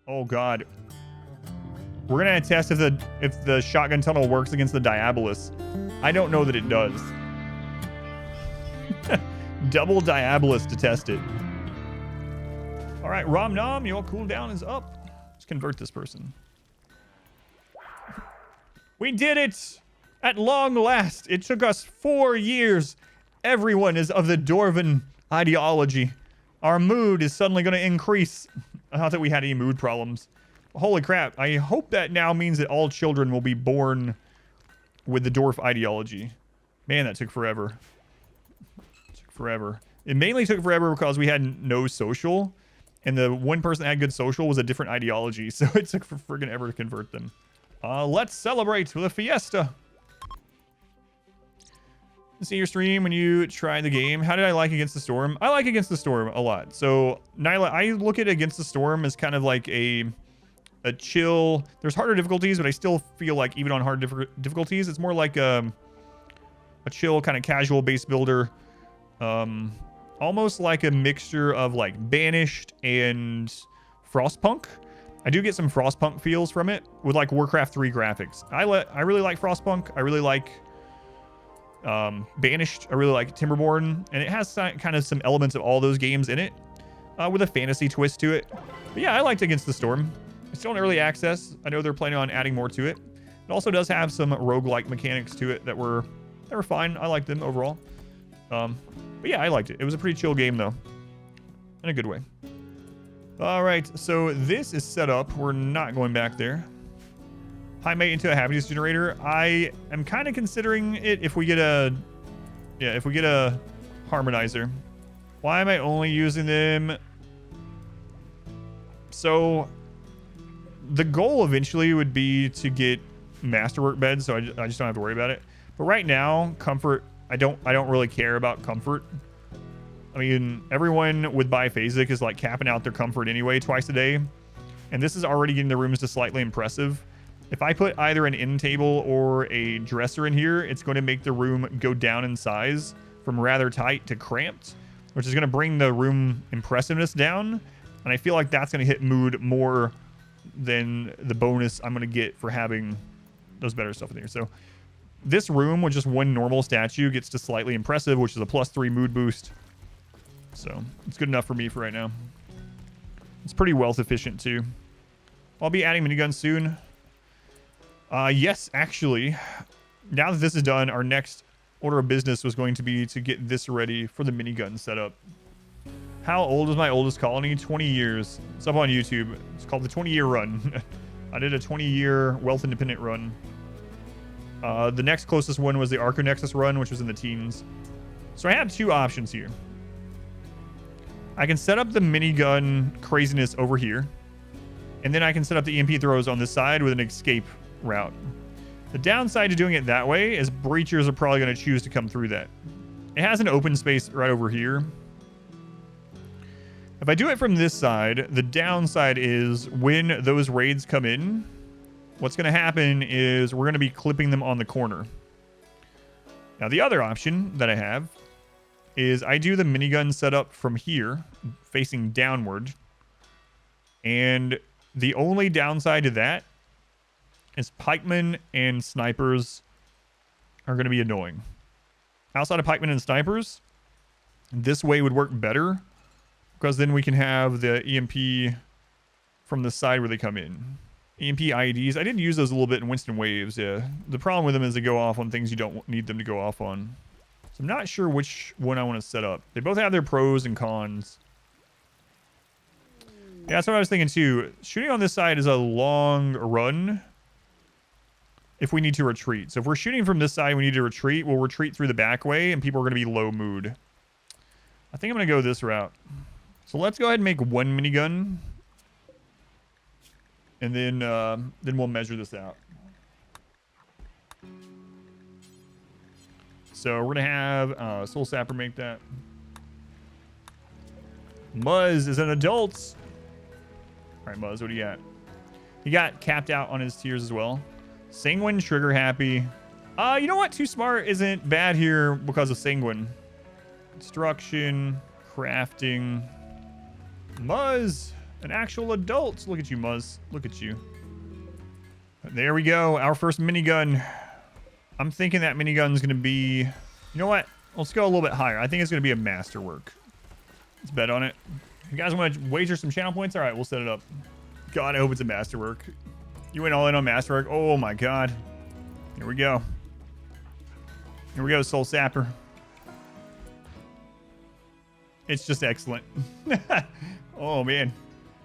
Oh god. We're gonna test if the shotgun tunnel works against the Diabolus. I don't know that it does. Double Diabolus to test it. All right, Rom Nom, your cooldown is up. Let's convert this person. We did it! At long last. It took us 4 years. Everyone is of the Dwarven ideology. Our mood is suddenly going to increase. I thought that we had any mood problems. Holy crap. I hope that now means that all children will be born with the Dwarf ideology. Man, that took forever. It took forever. It mainly took forever because we had no social. And the one person that had good social was a different ideology. So it took for friggin' ever to convert them. Let's celebrate with a fiesta. See your stream when you try the game. How did I like Against the Storm? I like Against the Storm a lot. So Nyla, I look at Against the Storm as kind of like a chill. There's harder difficulties, but I still feel like even on hard difficulties, it's more like a chill kind of casual base builder. Almost like a mixture of like Banished and Frostpunk. I do get some Frostpunk feels from it with like Warcraft 3 graphics. I really like Frostpunk. I really like Banished. I really like Timberborn, and it has kind of some elements of all those games in it with a fantasy twist to it. But yeah, I liked Against the Storm. It's still in early access. I know they're planning on adding more to it. It also does have some roguelike mechanics to it that were fine. I liked them overall. But yeah, I liked it. It was a pretty chill game though, in a good way. All right, so this is set up. We're not going back there. High mate into a happiness generator. I am kind of considering it if we get a harmonizer. Why am I only using them? So the goal eventually would be to get masterwork beds, so I just don't have to worry about it. But right now, comfort, I don't really care about comfort. I mean, everyone with biphasic is like capping out their comfort anyway twice a day. And this is already getting the rooms to slightly impressive. If I put either an end table or a dresser in here, it's going to make the room go down in size from rather tight to cramped, which is going to bring the room impressiveness down. And I feel like that's going to hit mood more than the bonus I'm going to get for having those better stuff in here. So this room with just one normal statue gets to slightly impressive, which is a +3 mood boost. So it's good enough for me for right now. It's pretty wealth efficient too. I'll be adding miniguns soon. Yes, actually, now that this is done, our next order of business was going to be to get this ready for the minigun setup. How old is my oldest colony? 20 years. It's up on YouTube. It's called the 20-year run. I did a 20-year wealth independent run. The next closest one was the Arconexus run, which was in the teens. So I have two options here. I can set up the minigun craziness over here, and then I can set up the EMP throws on this side with an escape route. The downside to doing it that way is breachers are probably going to choose to come through that. It has an open space right over here. If I do it from this side, the downside is when those raids come in, what's going to happen is we're going to be clipping them on the corner. Now, the other option that I have is I do the minigun setup from here, facing downward. And the only downside to that is pikemen and snipers are going to be annoying. Outside of pikemen and snipers, this way would work better because then we can have the EMP from the side where they come in. EMP IEDs, I did use those a little bit in Winston Waves, yeah. The problem with them is they go off on things you don't need them to go off on. So I'm not sure which one I want to set up. They both have their pros and cons. Yeah, that's what I was thinking too. Shooting on this side is a long run if we need to retreat. So if we're shooting from this side, we need to retreat. We'll retreat through the back way, and people are going to be low mood. I think I'm going to go this route. So let's go ahead and make one minigun. And then we'll measure this out. So we're going to have Soul Sapper make that. Muzz is an adult. All right, Muzz, what do you got? He got capped out on his tiers as well. Sanguine, trigger happy. You know what? Too Smart isn't bad here because of Sanguine. Construction, crafting. Muzz. An actual adult. Look at you, Muzz. Look at you. There we go. Our first minigun. I'm thinking that minigun's going to be... You know what? Let's go a little bit higher. I think it's going to be a Masterwork. Let's bet on it. If you guys want to wager some channel points, all right, we'll set it up. God, I hope it's a Masterwork. You went all in on Masterwork. Oh, my God. Here we go. Here we go, Soul Sapper. It's just excellent. Oh, man.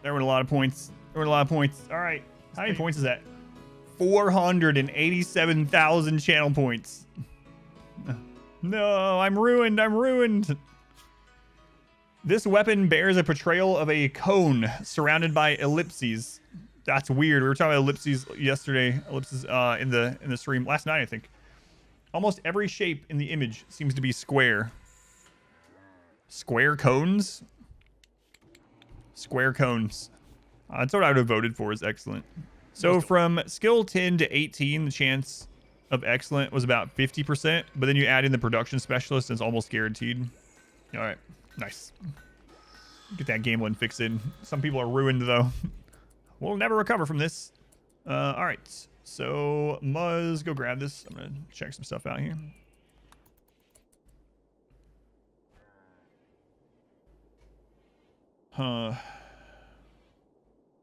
There were a lot of points. There were a lot of points. All right. How many points is that? 487,000 channel points. No, I'm ruined. I'm ruined. This weapon bears a portrayal of a cone surrounded by ellipses. That's weird. We were talking about ellipses yesterday. Ellipses in the stream last night, I think. Almost every shape in the image seems to be square. Square cones? Square cones. That's what I would have voted for. Is excellent. So from skill 10 to 18, the chance of excellent was about 50%, but then you add in the production specialist and it's almost guaranteed. All right, nice. Get that gambling fixed in. Some people are ruined though. We'll never recover from this. All right, so Muzz, go grab this. I'm gonna check some stuff out here.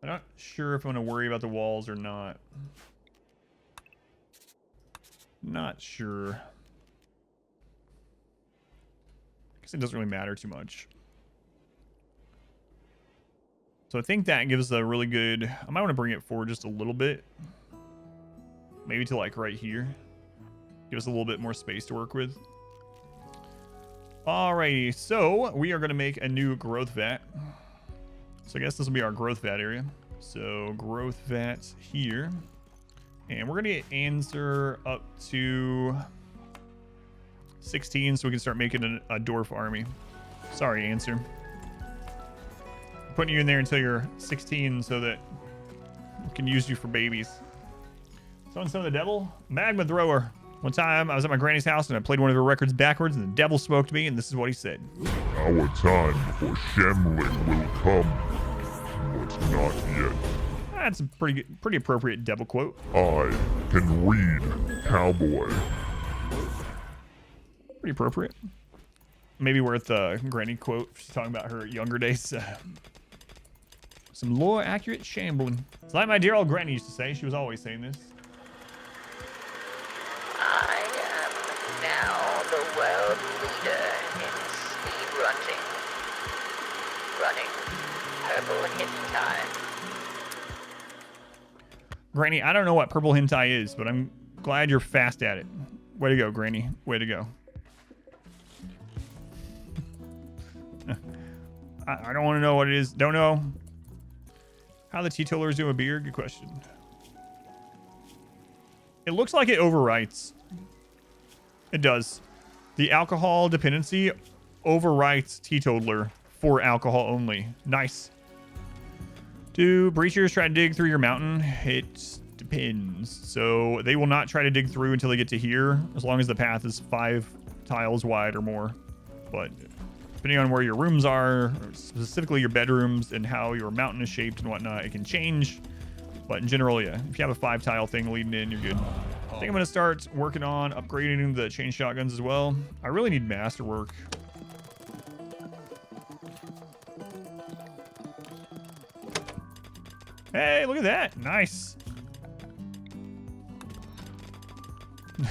I'm not sure if I'm going to worry about the walls or not. Not sure. I guess it doesn't really matter too much. So I think that gives a really good... I might want to bring it forward just a little bit. Maybe to like right here. Give us a little bit more space to work with. Alrighty, so we are going to make a new growth vat. So I guess this will be our growth vat area. So growth vat here. And we're going to get answer up to 16 so we can start making a dwarf army. Sorry, answer. I'm putting you in there until you're 16 so that we can use you for babies. Someone summon the devil? Magma thrower. One time I was at my granny's house and I played one of her records backwards and the devil spoke to me and this is what he said. Our time for shambling will come, but not yet. That's a pretty appropriate devil quote. I can read cowboy. Pretty appropriate. Maybe worth a granny quote. She's talking about her younger days. Some lore accurate shambling. It's like my dear old granny used to say. She was always saying this. I am now the world leader in speed running. Purple hentai. Granny, I don't know what purple hentai is, but I'm glad you're fast at it. Way to go, Granny. Way to go. I don't want to know what it is. Don't know. How the Teetotalers do a beer? Good question. It looks like it overwrites. It does. The alcohol dependency overwrites Teetotaler for alcohol only. Nice. Do breachers try to dig through your mountain? It depends. So they will not try to dig through until they get to here, as long as the path is 5 tiles wide or more. But depending on where your rooms are, specifically your bedrooms and how your mountain is shaped and whatnot, it can change. But in general, yeah, if you have a 5-tile thing leading in, you're good. I think I'm going to start working on upgrading the chain shotguns as well. I really need Masterwork. Hey, look at that. Nice.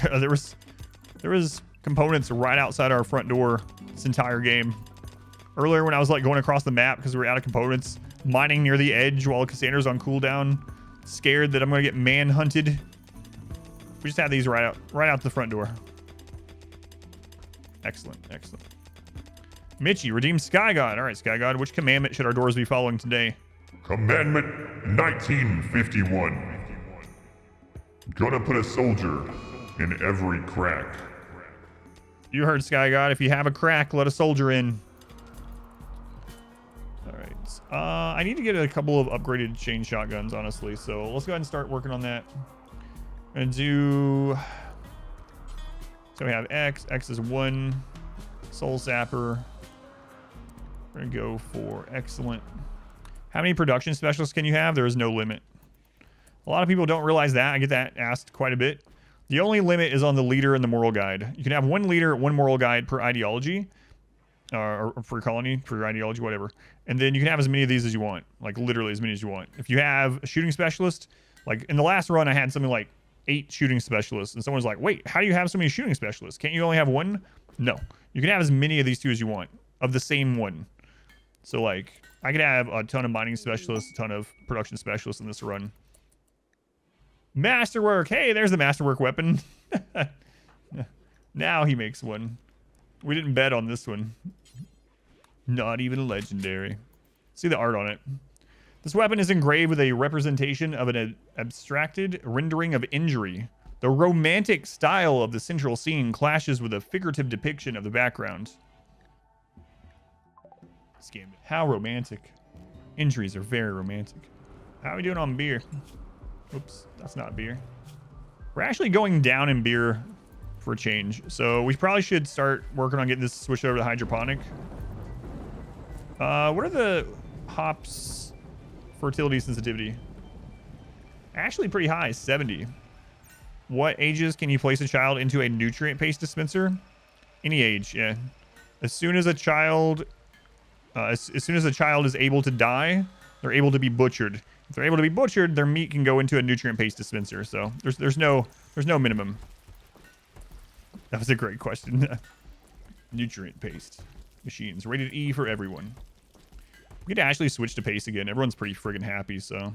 there was components right outside our front door this entire game. Earlier when I was like going across the map because we were out of components, mining near the edge while Cassandra's on cooldown, scared that I'm going to get manhunted. We just had these right out the front door. Excellent, excellent. Mitchie, redeem Skygod. All right, Skygod, which commandment should our doors be following today? Commandment 1951. Gonna put a soldier in every crack. You heard, Skygod. If you have a crack, let a soldier in. All right. I need to get a couple of upgraded chain shotguns, honestly. So let's go ahead and start working on that. I'm gonna do... So we have X. X is 1. Soul Sapper. We're gonna go for excellent. How many production specialists can you have? There is no limit. A lot of people don't realize that. I get that asked quite a bit. The only limit is on the leader and the moral guide. You can have one leader, one moral guide per ideology, or for colony, for your ideology, whatever. And then you can have as many of these as you want, like literally as many as you want. If you have a shooting specialist, like in the last run, I had something like 8 shooting specialists, and someone's like, wait, how do you have so many shooting specialists? Can't you only have one? No, you can have as many of these two as you want, of the same one. So like, I could have a ton of mining specialists, a ton of production specialists in this run. Masterwork. Hey, there's the Masterwork weapon. Now he makes one. We didn't bet on this one. Not even a legendary. See the art on it. This weapon is engraved with a representation of an abstracted rendering of injury. The romantic style of the central scene clashes with a figurative depiction of the background. Scammed. How romantic. Injuries are very romantic. How are we doing on beer? Oops, that's not beer. We're actually going down in beer for a change. So we probably should start working on getting this switched over to hydroponic. What are the hops fertility sensitivity? Actually pretty high, 70. What ages can you place a child into a nutrient paste dispenser? Any age, yeah. As soon as a child as soon as a child is able to die, they're able to be butchered. If they're able to be butchered, their meat can go into a nutrient paste dispenser. So there's no minimum. That was a great question. Nutrient paste machines rated E for everyone. We could actually switch to paste again. Everyone's pretty friggin' happy, so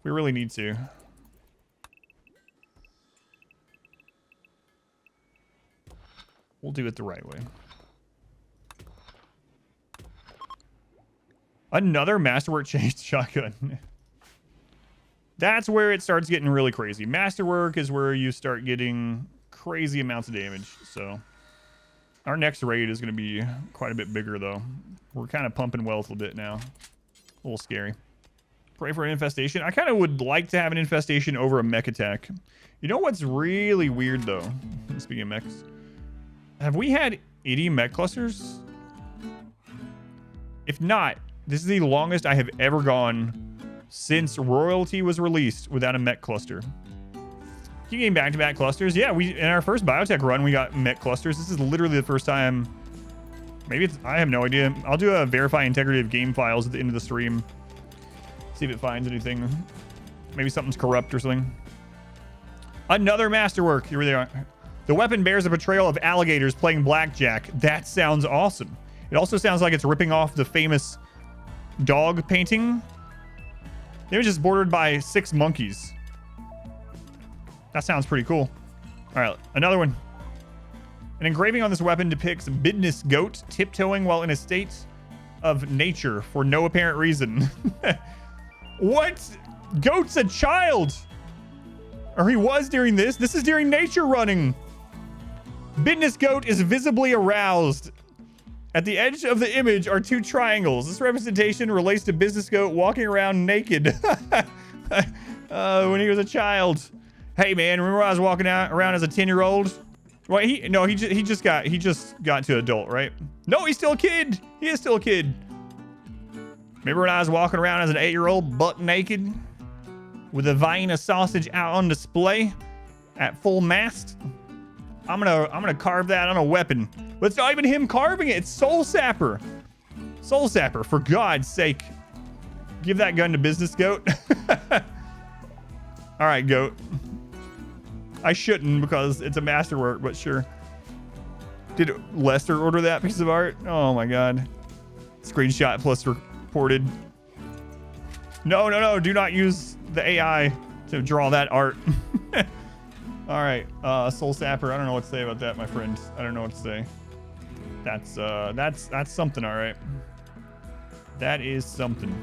we really need to. We'll do it the right way. Another Masterwork changed shotgun. That's where it starts getting really crazy. Masterwork is where you start getting crazy amounts of damage. So our next raid is going to be quite a bit bigger, though. We're kind of pumping wealth a bit now. A little scary. Pray for an infestation. I kind of would like to have an infestation over a mech attack. You know what's really weird, though? Speaking of mechs. Have we had 80 mech clusters? If not, this is the longest I have ever gone since Royalty was released without a mech cluster. Keep getting back-to-back clusters. Yeah, we in our first biotech run, we got mech clusters. This is literally the first time. Maybe it's, I have no idea. I'll do a verify integrity of game files at the end of the stream. See if it finds anything. Maybe something's corrupt or something. Another Masterwork. Here they are. The weapon bears a portrayal of alligators playing blackjack. That sounds awesome. It also sounds like it's ripping off the famous dog painting. The image is bordered by 6 monkeys. That sounds pretty cool. All right, another one. An engraving on this weapon depicts Bidness Goat tiptoeing while in a state of nature for no apparent reason. What? Goat's a child. Or he was during this. This is during nature running. Bidness Goat is visibly aroused. At the edge of the image are 2 triangles. This representation relates to Business Goat walking around naked when he was a child. Hey man, remember when I was walking around as a 10-year-old? Well, he just got to adult, right? No, he's still a kid. He is still a kid. Remember when I was walking around as an 8-year-old butt naked with a vein of sausage out on display at full mast? I'm gonna carve that on a weapon. But it's not even him carving it. It's Soul Sapper. Soul Sapper, for God's sake. Give that gun to Business Goat. All right, Goat. I shouldn't because it's a Masterwork, but sure. Did Lester order that piece of art? Oh my God. Screenshot plus reported. No. Do not use the AI to draw that art. All right, Soul Sapper. I don't know what to say about that, my friend. I don't know what to say. That's something, all right. That is something.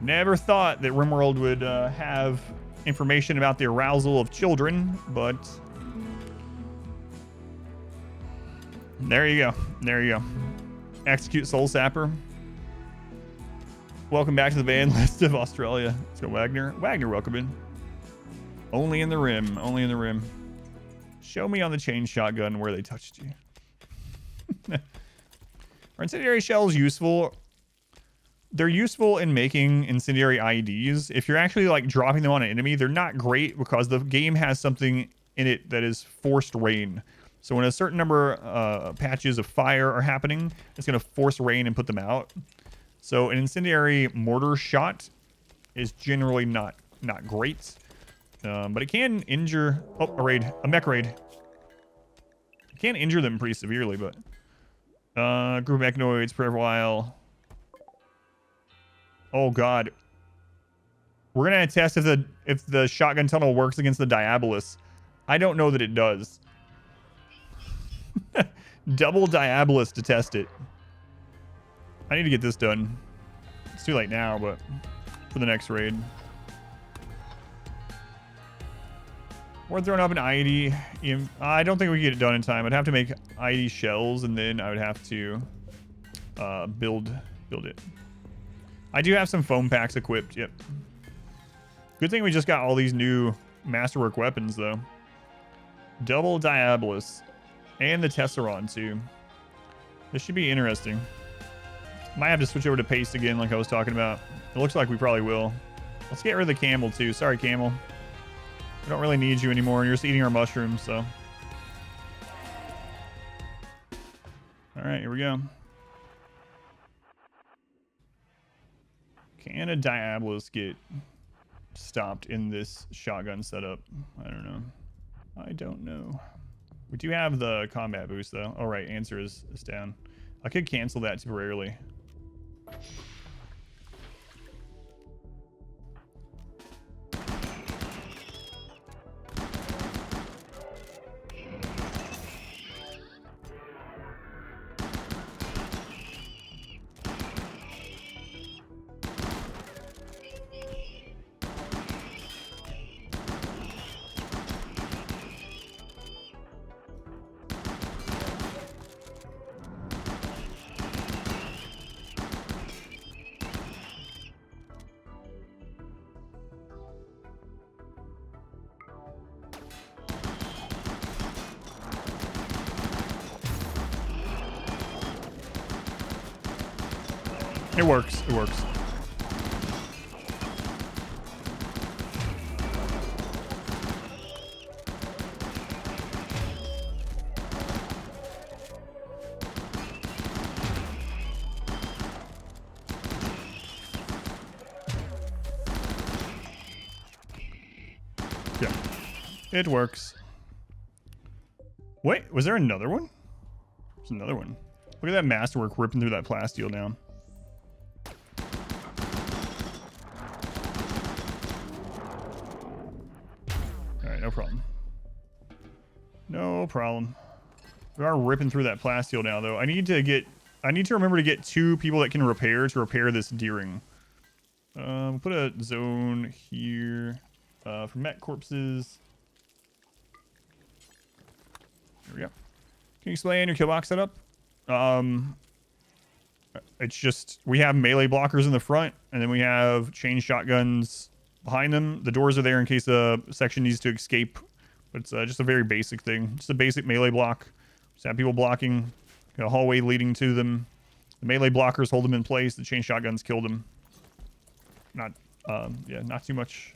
Never thought that RimWorld would have information about the arousal of children, but there you go. There you go. Execute Soul Sapper. Welcome back to the ban list of Australia. Let's go, Wagner. Wagner, welcome in. Only in the rim. Only in the rim. Show me on the chain shotgun where they touched you. Are incendiary shells useful? They're useful in making incendiary IEDs. If you're actually like dropping them on an enemy, they're not great because the game has something in it that is forced rain. So when a certain number of patches of fire are happening, it's going to force rain and put them out. So an incendiary mortar shot is generally not great. But it can injure... Oh, a mech raid. It can injure them pretty severely, but... group of Mechanoids for a while. Oh, God. We're going to test if the shotgun tunnel works against the Diabolus. I don't know that it does. Double Diabolus to test it. I need to get this done. It's too late now, but for the next raid. We're throwing up an IED. I don't think we can get it done in time. I'd have to make IED shells, and then I would have to build it. I do have some foam packs equipped. Yep. Good thing we just got all these new Masterwork weapons, though. Double Diabolus. And the Tesseron, too. This should be interesting. Might have to switch over to paste again, like I was talking about. It looks like we probably will. Let's get rid of the camel, too. Sorry, camel. We don't really need you anymore. You're just eating our mushrooms, so. All right, here we go. Can a Diabolus get stopped in this shotgun setup? I don't know. We do have the combat boost, though. All right, answer is down. I could cancel that temporarily. It works. It works. Yeah. It works. Wait, was there another one? There's another one. Look at that Masterwork ripping through that plasteel now. No problem. No problem. We are ripping through that plasteel now, though. I need to remember to get 2 people that can repair this deering. We'll put a zone here for mech corpses. There we go. Can you explain your kill box setup? It's just we have melee blockers in the front, and then we have chain shotguns behind them. The doors are there in case a section needs to escape. But it's just a very basic thing. Just a basic melee block. Just have people blocking. Got a hallway leading to them. The melee blockers hold them in place. The chain shotguns kill them. Not too much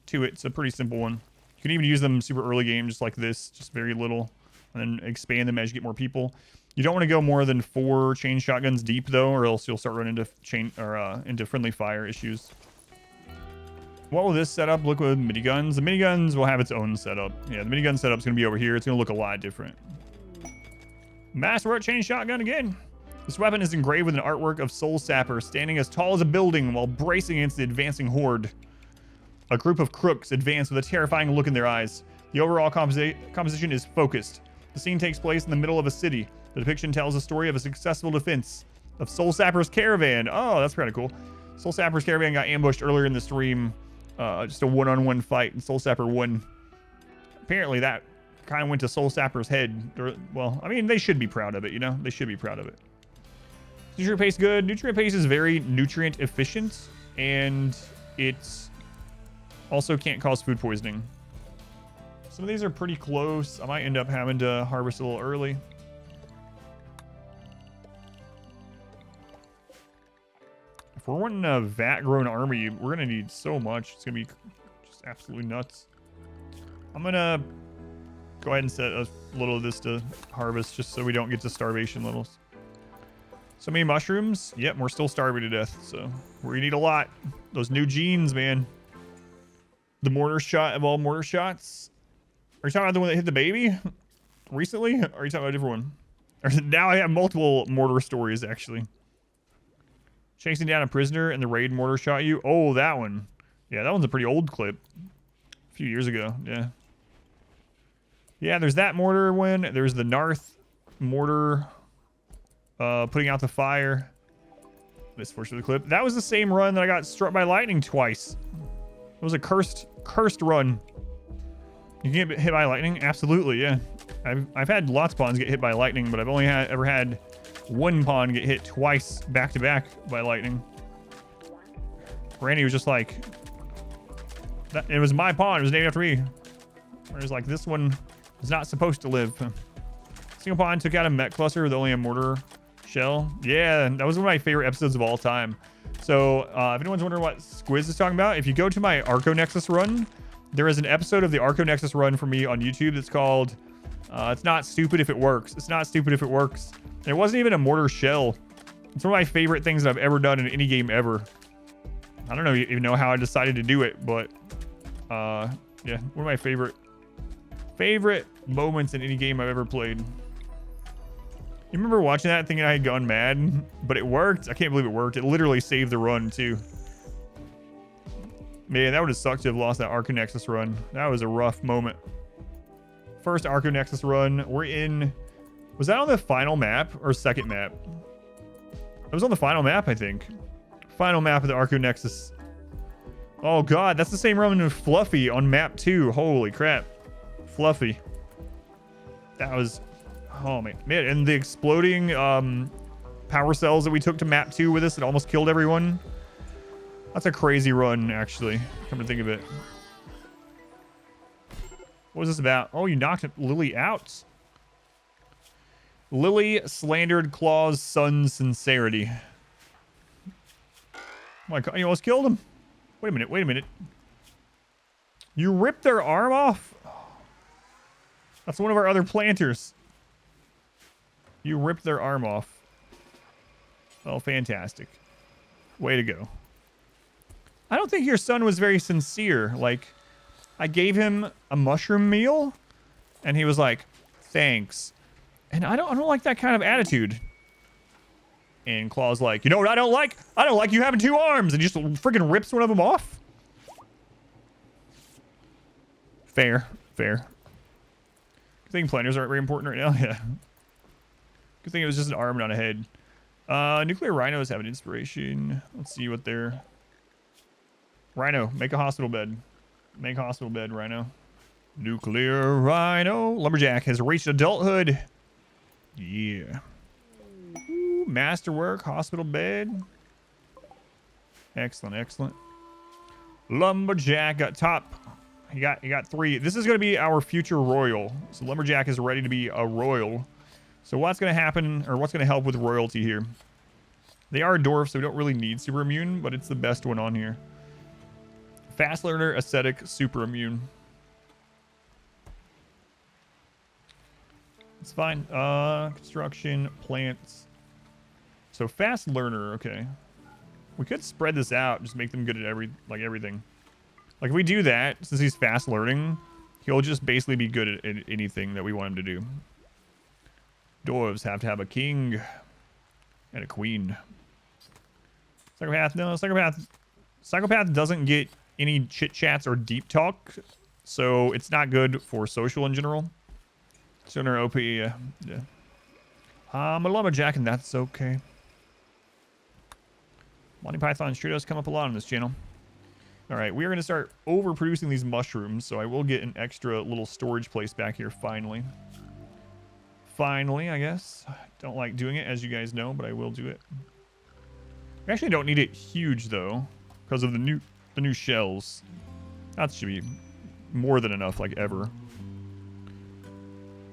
to it. It's a pretty simple one. You can even use them super early game, just like this. Just very little. And then expand them as you get more people. You don't want to go more than 4 chain shotguns deep, though, or else you'll start running into into friendly fire issues. What will this setup look with miniguns? The miniguns will have its own setup. Yeah, the minigun setup's going to be over here. It's going to look a lot different. Masterwork chain shotgun again. This weapon is engraved with an artwork of Soul Sapper standing as tall as a building while bracing against the advancing horde. A group of crooks advance with a terrifying look in their eyes. The overall composition is focused. The scene takes place in the middle of a city. The depiction tells a story of a successful defense of Soul Sapper's caravan. Oh, that's kind of cool. Soul Sapper's caravan got ambushed earlier in the stream. Just a one-on-one fight, and Soul Sapper won. Apparently that kind of went to Soul Sapper's head. Well, I mean, they should be proud of it, you know? They should be proud of it. Nutrient paste good. Nutrient paste is very nutrient efficient, and it's also can't cause food poisoning. Some of these are pretty close. I might end up having to harvest a little early. If we're wanting a vat-grown army, we're gonna need so much. It's gonna be just absolutely nuts. I'm gonna go ahead and set a little of this to harvest just so we don't get to starvation levels. So many mushrooms. Yep, we're still starving to death, so we're gonna need a lot. Those new genes, man. The mortar shot of all mortar shots. Are you talking about the one that hit the baby recently? Or are you talking about a different one? Or now I have multiple mortar stories, actually. Chasing down a prisoner and the raid mortar shot you. Oh, that one. Yeah, that one's a pretty old clip. A few years ago, yeah. Yeah, there's that mortar one. There's the Narth mortar putting out the fire. Misfortune of the clip. That was the same run that I got struck by lightning twice. It was a cursed run. You can get hit by lightning? Absolutely, yeah. I've had lots of pawns get hit by lightning, but I've only ever had one pawn get hit twice back to back by lightning. Randy was just like, it was my pawn. It was named after me. Whereas like this one is not supposed to live. Single pawn took out a mech cluster with only a mortar shell. Yeah, that was one of my favorite episodes of all time. So if anyone's wondering what Squiz is talking about, if you go to my Arco Nexus run, there is an episode of the Arco Nexus run for me on YouTube that's called It's Not Stupid If It Works. It's not stupid if it works. And it wasn't even a mortar shell. It's one of my favorite things that I've ever done in any game ever. I don't even know how I decided to do it, but yeah, one of my favorite moments in any game I've ever played. You remember watching that thinking I had gone mad, but it worked. I can't believe it worked. It literally saved the run too. Man, that would have sucked to have lost that Arco Nexus run. That was a rough moment. First Arco Nexus run. We're in... Was that on the final map or second map? It was on the final map, I think. Final map of the Arco Nexus. Oh god, that's the same run with Fluffy on map 2. Holy crap. Fluffy. That was... Oh man. Man, and the exploding power cells that we took to map 2 with us, it almost killed everyone. That's a crazy run, actually. Come to think of it. What was this about? Oh, you knocked Lily out. Lily slandered Claw's son's sincerity. Oh my god, you almost killed him. Wait a minute. You ripped their arm off? That's one of our other planters. You ripped their arm off. Oh, fantastic. Way to go. I don't think your son was very sincere. Like, I gave him a mushroom meal, and he was like, thanks. And I don't like that kind of attitude. And Claw's like, you know what I don't like? I don't like you having 2 arms. And he just freaking rips one of them off. Fair. Good thing planners aren't very important right now. Yeah. Good thing it was just an arm, not a head. Nuclear rhinos have an inspiration. Let's see what they're... Rhino, make a hospital bed. Make hospital bed, Rhino. Nuclear rhino. Lumberjack has reached adulthood. Yeah. Ooh, masterwork, hospital bed. Excellent. Lumberjack got top. He got 3. This is going to be our future royal. So Lumberjack is ready to be a royal. So what's going to happen, or what's going to help with royalty here? They are dwarfs, so we don't really need super immune, but it's the best one on here. Fast learner, ascetic, super immune. It's fine. Construction, plants. So fast learner, okay. We could spread this out, just make them good at everything. Like if we do that, since he's fast learning, he'll just basically be good at anything that we want him to do. Dwarves have to have a king and a queen. Psychopath, no, Psychopath doesn't get any chit chats or deep talk, so it's not good for social in general. Sooner OP, yeah. I'm a lumberjack, and that's okay. Monty Python's Tritos come up a lot on this channel. All right, we are going to start overproducing these mushrooms, so I will get an extra little storage place back here finally. Finally, I guess. Don't like doing it, as you guys know, but I will do it. We actually don't need it huge, though, because of the new shells. That should be more than enough, like ever.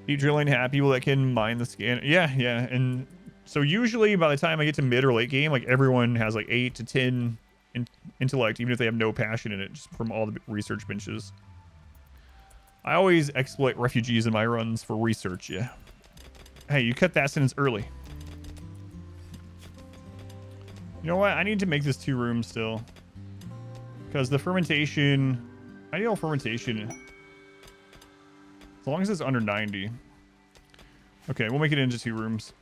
Keep drilling, have people that can mine the scanner. Yeah, and So usually by the time I get to mid or late game, like everyone has like 8 to 10 intellect, even if they have no passion in it, just from all the research benches. I always exploit refugees in my runs for research, yeah. Hey, you cut that sentence early. You know what? I need to make this 2 rooms still. Because the fermentation... Ideal fermentation... As long as it's under 90. Okay, we'll make it into 2 rooms.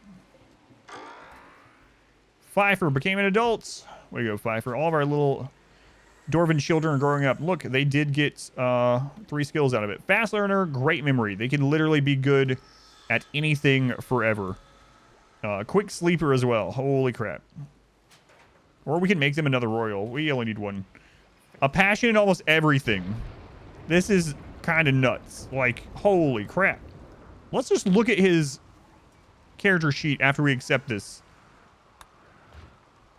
Pfeiffer became an adult. Way to go, Pfeiffer. All of our little Dwarven children are growing up. Look, they did get 3 skills out of it. Fast learner, great memory. They can literally be good at anything forever. Quick sleeper as well. Holy crap. Or we can make them another royal. We only need 1. A passion in almost everything. This is kind of nuts. Like, holy crap. Let's just look at his character sheet after we accept this.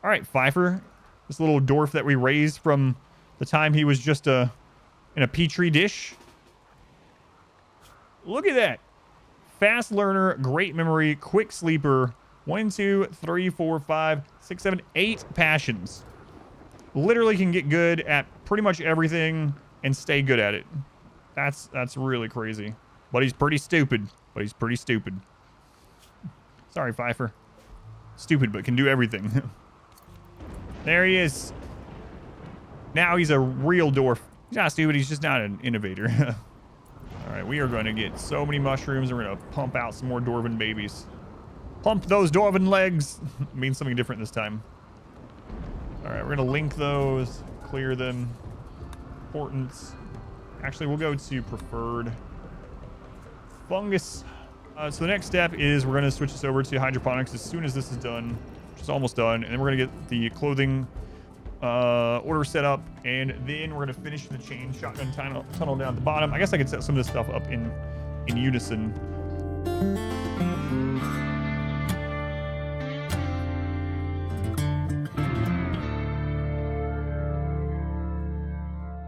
All right, Pfeiffer. This little dwarf that we raised from the time he was just in a petri dish. Look at that. Fast learner, great memory, quick sleeper. 1, 2, 3, 4, 5, 6, 7, 8 passions. Literally can get good at pretty much everything and stay good at it. That's really crazy. But he's pretty stupid. Sorry, Pfeiffer. Stupid, but can do everything. There he is. Now he's a real dwarf. He's not stupid, he's just not an innovator. Alright, we are going to get so many mushrooms and we're going to pump out some more Dwarven babies. Pump those Dwarven legs! Means something different this time. Alright, we're going to link those, clear them. Importance. Actually, we'll go to preferred. Fungus. So the next step is we're going to switch this over to hydroponics as soon as this is done. Which is almost done. And then we're going to get the clothing order set up. And then we're going to finish the chain shotgun tunnel down at the bottom. I guess I could set some of this stuff up in unison.